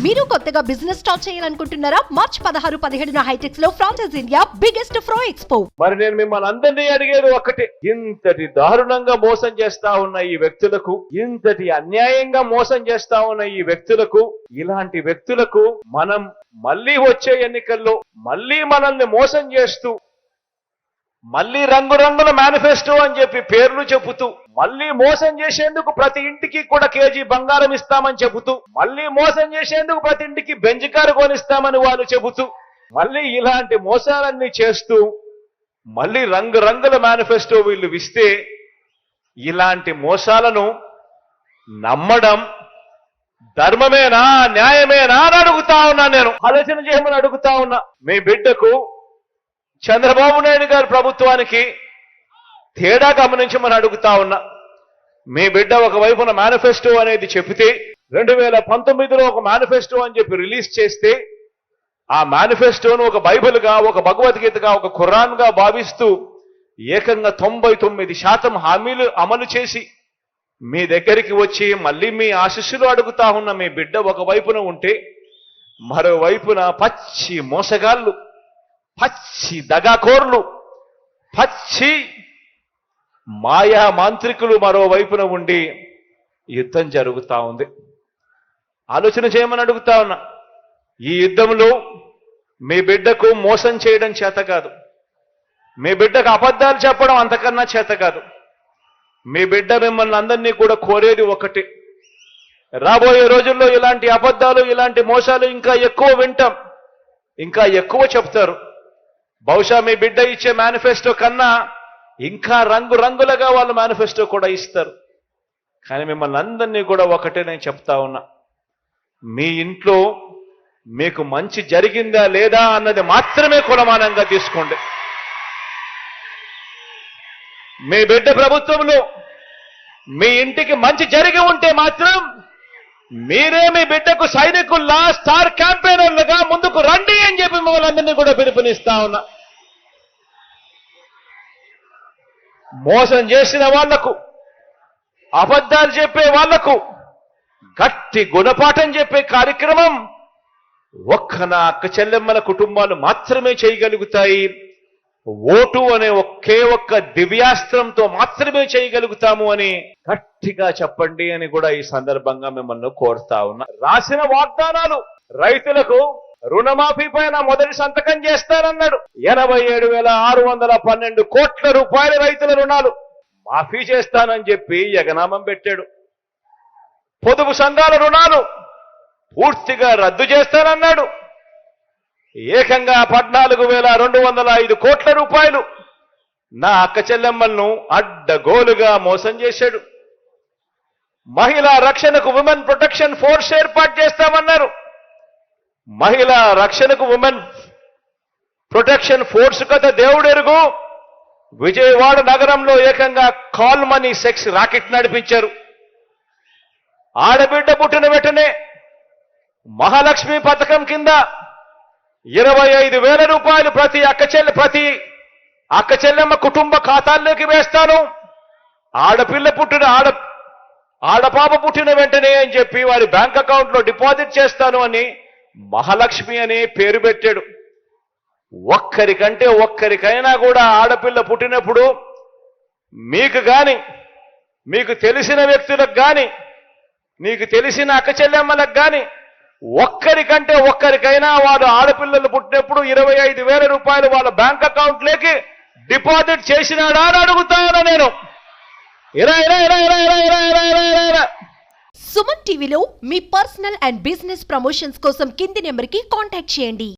మీరు కొత్తగా business start చేయాలనుకుంటున్నారా? మార్చ్ 16, 17 హైటెక్స్ లో ఫ్రాన్సెస్ ఇండియా బిగ్గెస్ట్ ఫ్రో ఎక్స్పో. మరి నేను మిమ్మల్ని అందరినీ అడిగేది ఒక్కటే, ఇంతటి దారుణంగా మోసం చేస్తా ఉన్న ఈ వ్యక్తులకు, ఇంతటి అన్యాయంగా మోసం చేస్తా ఉన్న ఈ వ్యక్తులకు, ఇలాంటి వ్యక్తులకు మనం మళ్ళీ వచ్చే ఎన్నికల్లో మళ్ళీ మనల్ని మోసం చేస్తూ, మళ్ళీ రంగురంగుల మేనిఫెస్టో అని చెప్పి పేర్లు చెబుతూ, మళ్ళీ మోసం చేసేందుకు ప్రతి ఇంటికి కూడా కేజీ బంగారం ఇస్తామని చెబుతూ, మళ్ళీ మోసం చేసేందుకు ప్రతి ఇంటికి బెంజ్ కారు కొనిస్తామని వాళ్ళు చెబుతూ, మళ్ళీ ఇలాంటి మోసాలన్నీ చేస్తూ, మళ్ళీ రంగురంగుల మేనిఫెస్టో వీళ్ళు ఇస్తే, ఇలాంటి మోసాలను నమ్మడం ధర్మమేనా, న్యాయమేనా అని అడుగుతా ఉన్నా. నేను ఆలోచన చేయమని అడుగుతా ఉన్నా. మీ బిడ్డకు చంద్రబాబు నాయుడు గారి ప్రభుత్వానికి తేడా గమనించమని అడుగుతా ఉన్నా. మీ బిడ్డ ఒకవైపున మేనిఫెస్టో అనేది చెబితే, 2019లో ఒక మేనిఫెస్టో అని చెప్పి రిలీజ్ చేస్తే, ఆ మేనిఫెస్టోను ఒక బైబిల్గా, ఒక భగవద్గీతగా, ఒక ఖురాన్గా భావిస్తూ ఏకంగా 99% హామీలు అమలు చేసి మీ దగ్గరికి వచ్చి మళ్ళీ మీ ఆశీస్సులు అడుగుతా ఉన్న మీ బిడ్డ ఒకవైపున ఉంటే, మరోవైపున పచ్చి మోసగాళ్ళు, పచ్చి దగాకోర్లు, పచ్చి మాయా మాంత్రికులు మరోవైపున ఉండి యుద్ధం జరుగుతా ఉంది. ఆలోచన చేయమని అడుగుతా ఉన్నా. ఈ యుద్ధంలో మీ బిడ్డకు మోసం చేయడం చేత కాదు, మీ బిడ్డకు అబద్ధాలు చెప్పడం అంతకన్నా చేత కాదు. మీ బిడ్డ మిమ్మల్ని అందరినీ కూడా కోరేది ఒకటి, రాబోయే రోజుల్లో ఇలాంటి అబద్ధాలు, ఇలాంటి మోసాలు ఇంకా ఎక్కువ వింటాం, ఇంకా ఎక్కువ చెప్తారు. బహుశా మీ బిడ్డ ఇచ్చే మేనిఫెస్టో కన్నా ఇంకా రంగురంగులుగా వాళ్ళు మేనిఫెస్టో కూడా ఇస్తారు. కానీ మిమ్మల్ని అందరినీ కూడా ఒకటే నేను చెప్తా ఉన్నా, మీ ఇంట్లో మీకు మంచి జరిగిందా లేదా అన్నది మాత్రమే కొలమానంగా తీసుకోండి. మీ బిడ్డ ప్రభుత్వంలో మీ ఇంటికి మంచి జరిగి ఉంటే మాత్రం మీరే మీ బిడ్డకు సైనికుల్లా, స్టార్ క్యాంపెయినర్లుగా ముందుకు రండి అని చెప్పి మిమ్మల్ని అందరినీ కూడా పిలుపునిస్తా ఉన్నా. మోసం చేసిన వాళ్లకు, అబద్ధాలు చెప్పే వాళ్లకు గట్టి గుణపాఠం చెప్పే కార్యక్రమం ఒక్క నా అక్క చెల్లెమ్మల కుటుంబాలు మాత్రమే చేయగలుగుతాయి. ఓటు అనే ఒకే ఒక్క దివ్యాస్త్రంతో మాత్రమే చేయగలుగుతాము అని గట్టిగా చెప్పండి అని కూడా ఈ సందర్భంగా మిమ్మల్ని కోరుతా ఉన్నా. రాసిన వాగ్దానాలు, రైతులకు రుణమాఫీ పైన మొదటి సంతకం చేస్తానన్నాడు. 87,612 కోట్ల రూపాయల రైతుల రుణాలు మాఫీ చేస్తానని చెప్పి ఎగనామం పెట్టాడు. పొదుపు సంఘాల రుణాలు పూర్తిగా రద్దు చేస్తానన్నాడు. ఏకంగా 14,205 కోట్ల రూపాయలు నా అక్క చెల్లెమ్మలను అడ్డగోలుగా మోసం చేశాడు. మహిళా రక్షణకు ఉమెన్ ప్రొటెక్షన్ ఫోర్స్ ఏర్పాటు చేస్తామన్నారు. మహిళా రక్షణకు ఉమెన్ ప్రొటెక్షన్ ఫోర్స్ కథ దేవుడెరుగు. విజయవాడ నగరంలో ఏకంగా కాల్ మనీ సెక్స్ రాకెట్ నడిపించారు. ఆడబిడ్డ పుట్టిన వెంటనే మహాలక్ష్మి పథకం కింద 25,000 రూపాయలు ప్రతి అక్క చెల్లెమ్మ కుటుంబ ఖాతాల్లోకి వేస్తాను. ఆడపాప పుట్టిన వెంటనే అని చెప్పి వారి బ్యాంక్ అకౌంట్ లో డిపాజిట్ చేస్తాను అని మహాలక్ష్మి అనే పేరు పెట్టాడు. ఒక్కరికంటే ఒక్కరికైనా కూడా ఆడపిల్ల పుట్టినప్పుడు మీకు గాని, మీకు తెలిసిన వ్యక్తులకు గాని, మీకు తెలిసిన అక్క చెల్లెమ్మలకు గాని ఒక్కరికంటే ఒక్కరికైనా వాడు ఆడపిల్లలు పుట్టినప్పుడు 25,000 రూపాయలు వాళ్ళ బ్యాంక్ అకౌంట్లోకి డిపాజిట్ చేసినాడా అని అడుగుతాను నేను. సుమన్ టీవీలో మీ పర్సనల్ అండ్ బిజినెస్ ప్రమోషన్స్ కోసం కింది నెంబర్కి కాంటాక్ట్ చేయండి.